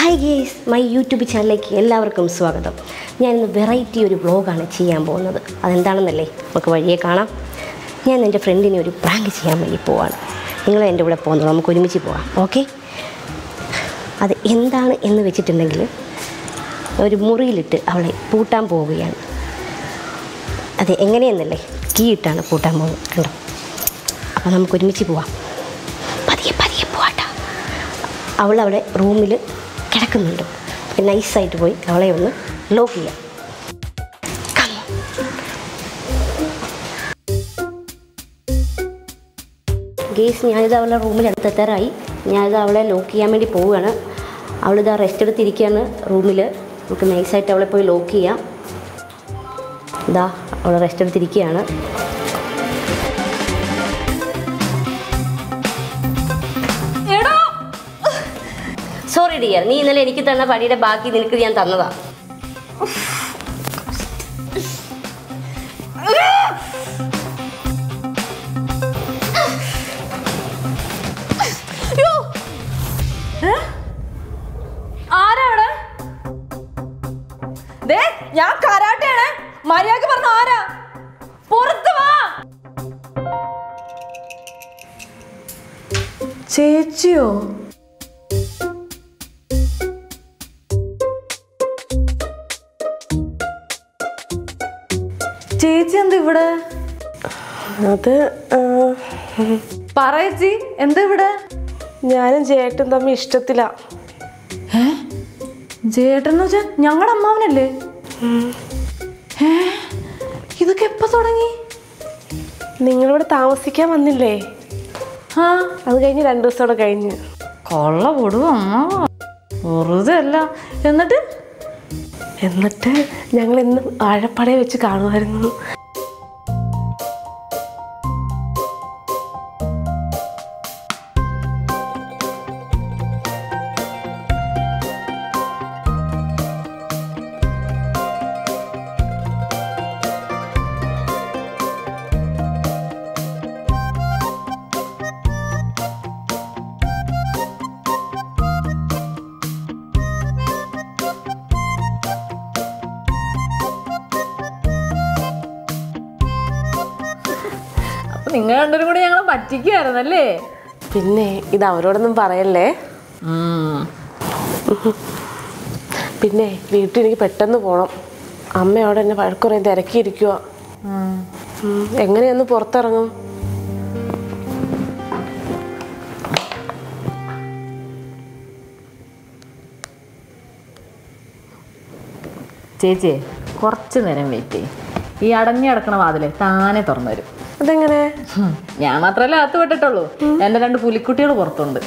Hi guys, my YouTube ചാനലിലേക്ക് എല്ലാവർക്കും സ്വാഗതം. ഞാനിന്ന് വെറൈറ്റി ഒരു വ്ളോഗാണ് ചെയ്യാൻ പോകുന്നത്. അതെന്താണെന്നല്ലേ നമുക്ക് വഴിയെ കാണാം. ഞാൻ എൻ്റെ ഫ്രണ്ടിനെ ഒരു പ്രാങ്ക് ചെയ്യാൻ വേണ്ടി പോവാണ്. നിങ്ങൾ എൻ്റെ കൂടെ പോകുന്നത്, നമുക്ക് ഒരുമിച്ച് പോവാം. ഓക്കെ? അത് എന്താണ് എന്ന് വെച്ചിട്ടുണ്ടെങ്കിൽ, ഒരു മുറിയിലിട്ട് അവളെ പൂട്ടാൻ പോവുകയാണ്. അത് എങ്ങനെയെന്നല്ലേ, കീ ഇട്ടാണ് പൂട്ടാൻ പോകുന്നത്. കണ്ടോ? അപ്പോൾ നമുക്ക് ഒരുമിച്ച് പോവാം. പതിയെ പോവാട്ടാ. അവളവിടെ റൂമിൽ കിടക്കുന്നുണ്ട്. നൈസായിട്ട് പോയി അവളെ ഒന്ന് ലോക്ക് ചെയ്യാം. ഗേസ്, ഞാനിത് അവളുടെ റൂമിൽ അടുത്തെത്താറായി. ഞാനിത് അവളെ ലോക്ക് ചെയ്യാൻ വേണ്ടി പോവുകയാണ്. അവളിത് റെസ്റ്റ് എടുത്തിരിക്കുകയാണ് റൂമിൽ. നമുക്ക് നൈസായിട്ട് അവളെ പോയി ലോക്ക് ചെയ്യാം. ഇതാ അവൾ റെസ്റ്റ് എടുത്തിരിക്കുകയാണ്. സോറി ഡിയർ, നീ ഇന്നലെ എനിക്ക് തന്ന പണിയുടെ ബാക്കി നിനക്ക് ഞാൻ തന്നതാ. ആരാണ്? ഞാൻ കരാട്ടയാണ്. മര്യാദക്ക് പറഞ്ഞ ആരാ? പുറത്ത് വാ. ചേച്ചിയോ? ചേച്ചി എന്താ ഇവിടെ? അത് പറയേച്ചി, എന്താ ഇവിടെ? ഞാനും ചേട്ടൻ തമ്മിൽ ഇഷ്ടത്തിലാ. ചേട്ടൻ വെച്ചാ ഞങ്ങളുടെ അമ്മാവനല്ലേ? ഇതൊക്കെ എപ്പോ തുടങ്ങി? നിങ്ങളിവിടെ താമസിക്കാൻ വന്നില്ലേ? ആ, അത് കഴിഞ്ഞ് 2 ദിവസം കഴിഞ്ഞ്. കൊള്ള പൊടുവോ അമ്മാവോ, വെറുതെ അല്ല. എന്നിട്ട് ഞങ്ങൾ ഇന്ന് വാഴപ്പടയെ വെച്ച് കാണുമായിരുന്നു. നിങ്ങൾ രണ്ടുപേരും കൂടെ ഞങ്ങളെ പറ്റിക്കായിരുന്നല്ലേ? പിന്നെ ഇത് അവരോടൊന്നും പറയല്ലേ. പിന്നെ വീട്ടിൽ എനിക്ക് പെട്ടെന്ന് പോണം. അമ്മയോടെ എന്നെ വഴക്കുറേ തിരക്കിയിരിക്കുക. എങ്ങനെയൊന്ന് പുറത്തിറങ്ങും? ചേച്ചിയെ കുറച്ച് നേരം വെയിറ്റ് ചെയ്യും. ഈ അടഞ്ഞു കിടക്കണ വാതിലെ താനെ തുറന്നു വരും. അതെങ്ങനെ? ഞാൻ മാത്രമല്ല അകത്ത് വിട്ടിട്ടുള്ളൂ, എൻ്റെ 2 പുലിക്കുട്ടികൾ പുറത്തുണ്ട്.